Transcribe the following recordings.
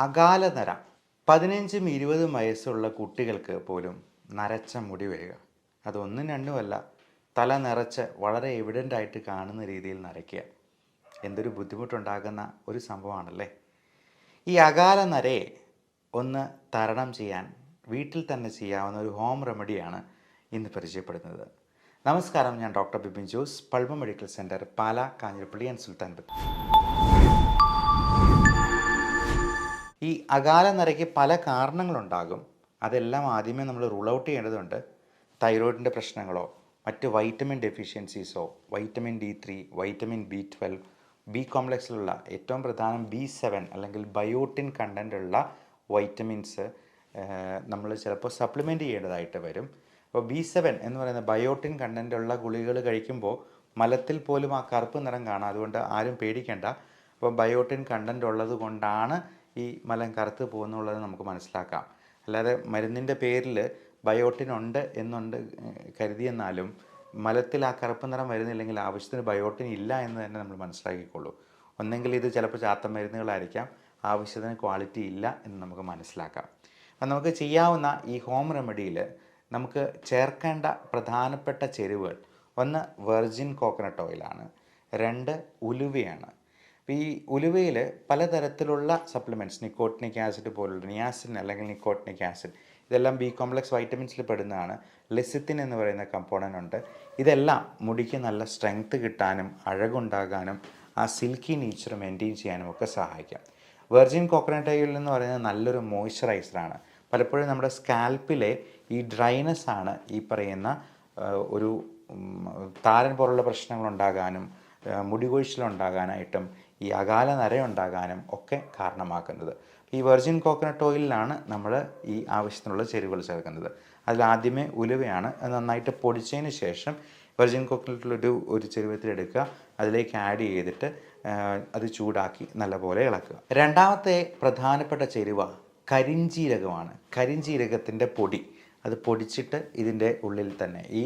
അകാല നര 15ഉം 20ഉം വയസ്സുള്ള കുട്ടികൾക്ക് പോലും നരച്ച മുടി വരിക. അതൊന്നും രണ്ടുമല്ല, തല നിറച്ച് വളരെ എവിഡൻ്റ് ആയിട്ട് കാണുന്ന രീതിയിൽ നരയ്ക്കുക. എന്തൊരു ബുദ്ധിമുട്ടുണ്ടാകുന്ന ഒരു സംഭവമാണല്ലേ. ഈ അകാല നരയെ ഒന്ന് തരണം ചെയ്യാൻ വീട്ടിൽ തന്നെ ചെയ്യാവുന്ന ഒരു ഹോം റെമഡിയാണ് ഇന്ന് പരിചയപ്പെടുന്നത്. നമസ്കാരം, ഞാൻ doctor Bipin Jose, Pulma medical centre, Pala, Kanjirappally and Sultan Bathery. ഈ അകാല നരയ്ക്ക് പല കാരണങ്ങളുണ്ടാകും. അതെല്ലാം ആദ്യമേ നമ്മൾ റൂൾ ഔട്ട് ചെയ്യേണ്ടതുണ്ട്. തൈറോയിഡിൻ്റെ പ്രശ്നങ്ങളോ മറ്റ് വൈറ്റമിൻ ഡെഫിഷ്യൻസീസോ, vitamin D3, vitamin B12, B കോംപ്ലക്സിലുള്ള ഏറ്റവും പ്രധാനം B7 അല്ലെങ്കിൽ ബയോട്ടിൻ കണ്ടൻ്റുള്ള വൈറ്റമിൻസ് നമ്മൾ ചിലപ്പോൾ സപ്ലിമെൻറ്റ് ചെയ്യേണ്ടതായിട്ട് വരും. അപ്പോൾ B7 എന്ന് പറയുന്ന ബയോട്ടിൻ കണ്ടൻ്റുള്ള ഗുളികകൾ കഴിക്കുമ്പോൾ മലത്തിൽ പോലും ആ കറുപ്പ് നിറം കാണാം. അതുകൊണ്ട് ആരും പേടിക്കേണ്ട. അപ്പോൾ ബയോട്ടിൻ കണ്ടൻ്റ് ഉള്ളത് കൊണ്ടാണ് ഈ മലം കറുത്ത് പോകുന്നുള്ളത് നമുക്ക് മനസ്സിലാക്കാം. അല്ലാതെ മരുന്നിൻ്റെ പേരിൽ ബയോട്ടിൻ ഉണ്ട് എന്നുണ്ട് കരുതിയെന്നാലും മലത്തിൽ ആ കറുപ്പ് നിറം വരുന്നില്ലെങ്കിൽ ആവശ്യത്തിന് ബയോട്ടിൻ ഇല്ല എന്ന് തന്നെ നമ്മൾ മനസ്സിലാക്കിക്കൊള്ളൂ. ഒന്നെങ്കിൽ ഇത് ചിലപ്പോൾ ചാത്ത മരുന്നുകളായിരിക്കാം, ആവശ്യത്തിന് ക്വാളിറ്റി ഇല്ല എന്ന് നമുക്ക് മനസ്സിലാക്കാം. അപ്പം നമുക്ക് ചെയ്യാവുന്ന ഈ ഹോം റെമഡിയിൽ നമുക്ക് ചേർക്കേണ്ട പ്രധാനപ്പെട്ട ചേരുവകൾ: ഒന്ന് വെർജിൻ കോക്കനട്ട് ഓയിലാണ്, 2 ഉലുവയാണ്. അപ്പോൾ ഈ ഉലുവയിൽ പലതരത്തിലുള്ള സപ്ലിമെൻറ്റ്സ്, നിക്കോട്ടിനിക് ആസിഡ് പോലുള്ള നിയാസിൻ അല്ലെങ്കിൽ നിക്കോട്ടിനിക് ആസിഡ്, ഇതെല്ലാം ബി കോംപ്ലക്സ് വൈറ്റമിൻസിൽ പെടുന്നതാണ്. ലെസിത്തിൻ എന്ന് പറയുന്ന കമ്പോണൻ്റ് ഉണ്ട്. ഇതെല്ലാം മുടിക്ക് നല്ല സ്ട്രെങ്ത് കിട്ടാനും അഴകുണ്ടാകാനും ആ സിൽക്കി നേച്ചർ മെയിൻറ്റെയിൻ ചെയ്യാനും ഒക്കെ സഹായിക്കാം. വെർജിൻ കോക്കനട്ട് ഓയിൽ എന്ന് പറയുന്നത് നല്ലൊരു മോയ്സ്ചറൈസറാണ്. പലപ്പോഴും നമ്മുടെ സ്കാൽപ്പിലെ ഈ ഡ്രൈനെസ് ആണ് ഈ പറയുന്ന ഒരു താരൻ പോലുള്ള പ്രശ്നങ്ങളുണ്ടാകാനും മുടി കൊഴിച്ചിലുണ്ടാകാനായിട്ടും ഈ അകാല നരയുണ്ടാകാനും ഒക്കെ കാരണമാക്കുന്നത്. ഈ വെർജിൻ കോക്കനട്ട് ഓയിലിലാണ് നമ്മൾ ഈ ആവശ്യത്തിനുള്ള ചേരുവകൾ ചേർക്കുന്നത്. അതിലാദ്യമേ ഉലുവയാണ്. അത് നന്നായിട്ട് പൊടിച്ചതിന് ശേഷം വെർജിൻ കോക്കനട്ടിലൊരു ചെരുവത്തിലെടുക്കുക, അതിലേക്ക് ആഡ് ചെയ്തിട്ട് അത് ചൂടാക്കി നല്ലപോലെ ഇളക്കുക. രണ്ടാമത്തെ പ്രധാനപ്പെട്ട ചേരുവ കരിഞ്ജീരകമാണ്. കരിഞ്ജീരകത്തിൻ്റെ പൊടി, അത് പൊടിച്ചിട്ട് ഇതിൻ്റെ ഉള്ളിൽ തന്നെ ഈ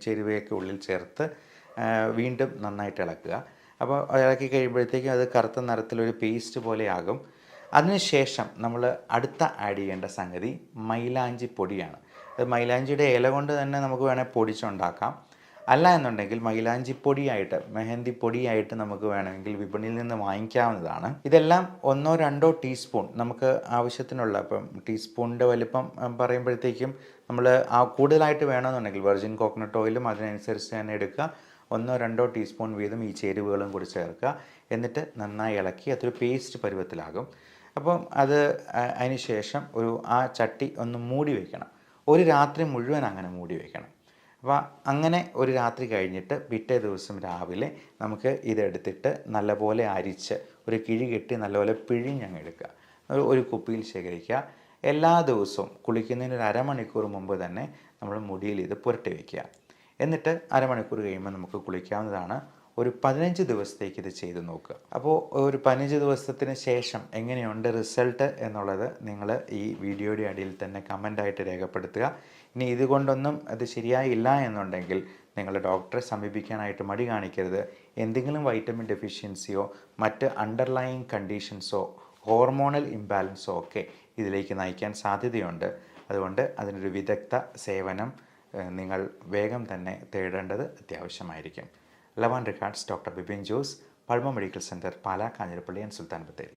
ചേരുവയൊക്കെ ഉള്ളിൽ ചേർത്ത് വീണ്ടും നന്നായിട്ട് ഇളക്കുക. അപ്പോൾ ഇളക്കി കഴിയുമ്പോഴത്തേക്കും അത് കറുത്ത നിറത്തിലൊരു പേസ്റ്റ് പോലെ ആകും. അതിനുശേഷം നമ്മൾ അടുത്ത ആഡ് ചെയ്യേണ്ട സംഗതി മൈലാഞ്ചി പൊടിയാണ്. അത് മൈലാഞ്ചിയുടെ ഇല കൊണ്ട് തന്നെ നമുക്ക് വേണമെങ്കിൽ പൊടിച്ചുണ്ടാക്കാം. അല്ല എന്നുണ്ടെങ്കിൽ മൈലാഞ്ചി പൊടിയായിട്ട്, മെഹന്തി പൊടിയായിട്ട് നമുക്ക് വേണമെങ്കിൽ വിപണിയിൽ നിന്ന് വാങ്ങിക്കാവുന്നതാണ്. ഇതെല്ലാം 1-2 ടീസ്പൂൺ നമുക്ക് ആവശ്യത്തിനുള്ള, ഇപ്പം ടീസ്പൂണിൻ്റെ വലിപ്പം പറയുമ്പോഴത്തേക്കും നമ്മൾ കൂടുതലായിട്ട് വേണമെന്നുണ്ടെങ്കിൽ വെർജിൻ കോക്കനട്ട് ഓയിലും അതിനനുസരിച്ച് തന്നെ എടുക്കുക. 1-2 ടീസ്പൂൺ വീതം ഈ ചേരുവകളും കൂടി ചേർക്കുക. എന്നിട്ട് നന്നായി ഇളക്കി അതൊരു പേസ്റ്റ് പരുവത്തിലാകും. അപ്പം അതിന് ശേഷം ആ ചട്ടി ഒന്ന് മൂടി വയ്ക്കണം. ഒരു രാത്രി മുഴുവൻ അങ്ങനെ മൂടി വയ്ക്കണം. അപ്പോൾ അങ്ങനെ ഒരു രാത്രി കഴിഞ്ഞിട്ട് പിറ്റേ ദിവസം രാവിലെ നമുക്ക് ഇതെടുത്തിട്ട് നല്ലപോലെ അരിച്ച് ഒരു കിഴി കെട്ടി നല്ലപോലെ പിഴിഞ്ഞങ്ങ് എടുക്കുക. ഒരു കുപ്പിയിൽ ശേഖരിക്കുക. എല്ലാ ദിവസവും കുളിക്കുന്നതിന് ഒരു അരമണിക്കൂർ മുമ്പ് തന്നെ നമ്മൾ മുടിയിൽ ഇത് പുരട്ടി വയ്ക്കുക. എന്നിട്ട് അരമണിക്കൂർ കഴിയുമ്പോൾ നമുക്ക് കുളിക്കാവുന്നതാണ്. ഒരു 15 ദിവസത്തേക്ക് ഇത് ചെയ്ത് നോക്കുക. അപ്പോൾ ഒരു 15 ദിവസത്തിന് ശേഷം എങ്ങനെയുണ്ട് റിസൾട്ട് എന്നുള്ളത് നിങ്ങൾ ഈ വീഡിയോയുടെ അടിയിൽ തന്നെ കമൻ്റായിട്ട് രേഖപ്പെടുത്തുക. ഇനി ഇതുകൊണ്ടൊന്നും അത് ശരിയായില്ല എന്നുണ്ടെങ്കിൽ നിങ്ങൾ ഡോക്ടറെ സമീപിക്കാനായിട്ട് മടി കാണിക്കരുത്. എന്തെങ്കിലും വൈറ്റമിൻ ഡെഫിഷ്യൻസിയോ മറ്റ് അണ്ടർലൈയിങ് കണ്ടീഷൻസോ ഹോർമോണൽ ഇംബാലൻസോ ഒക്കെ ഇതിലേക്ക് നയിക്കാൻ സാധ്യതയുണ്ട്. അതുകൊണ്ട് അതിനൊരു വിദഗ്ധ സേവനം നിങ്ങൾ വേഗം തന്നെ തേടേണ്ടത് അത്യാവശ്യമായിരിക്കും. Love and regards, doctor Bipin Jose, Pulma medical centre, Pala, Kanjirappally and Sultan Bathery.